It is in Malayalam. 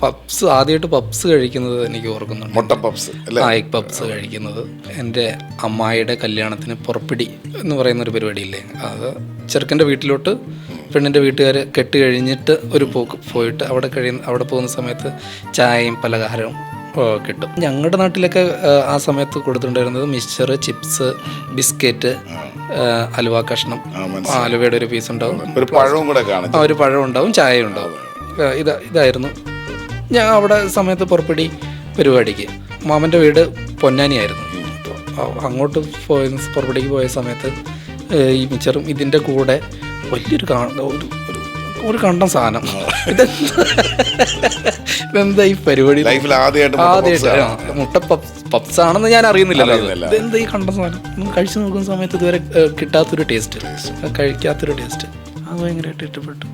പപ്സ് ആദ്യമായിട്ട് പപ്സ് കഴിക്കുന്നത് എനിക്ക് ഓർക്കുന്നുണ്ട്. മുട്ട പപ്സ് എഗ് പപ്സ് കഴിക്കുന്നത് എൻ്റെ അമ്മായിയുടെ കല്യാണത്തിന് പുറപ്പിടി എന്ന് പറയുന്ന ഒരു പരിപാടിയില്ലേ, അത് ചെറുക്കൻ്റെ വീട്ടിലോട്ട് പെണ്ണിൻ്റെ വീട്ടുകാർ കെട്ട് കഴിഞ്ഞിട്ട് ഒരു പോയിട്ട് അവിടെ പോകുന്ന സമയത്ത് ചായയും പലഹാരവും കിട്ടും. ഞങ്ങളുടെ നാട്ടിലൊക്കെ ആ സമയത്ത് കൊടുത്തിട്ടുണ്ടായിരുന്നത് മിക്സ്ചർ, ചിപ്സ്, ബിസ്ക്കറ്റ്, അലുവ കഷ്ണം, ആലുവയുടെ ഒരു പീസ് ഉണ്ടാവും, ഒരു പഴം ഉണ്ടാവും, ചായ ഉണ്ടാവും. ഇതായിരുന്നു ഞാൻ അവിടെ സമയത്ത് പുറപ്പെടി പരിപാടിക്ക്. മാമൻ്റെ വീട് പൊന്നാനിയായിരുന്നു. അങ്ങോട്ട് പുറപ്പെടിക്ക് പോയ സമയത്ത് ഈ മിച്ചറും ഇതിൻ്റെ കൂടെ വലിയൊരു ഒരു കണ്ടം സാധനം. ഇതെന്താ ഈ പരിപാടി? ആദ്യമായിട്ട് മുട്ട പപ്സ് ആണെന്ന് ഞാൻ അറിയുന്നില്ലല്ലോ. ഇതെന്താ ഈ കണ്ടം സാധനം? കഴിച്ചു നോക്കുന്ന സമയത്ത് ഇതുവരെ കിട്ടാത്തൊരു ടേസ്റ്റ്, കഴിക്കാത്തൊരു ടേസ്റ്റ്. അത് ഭയങ്കരമായിട്ട് ഇഷ്ടപ്പെട്ടു.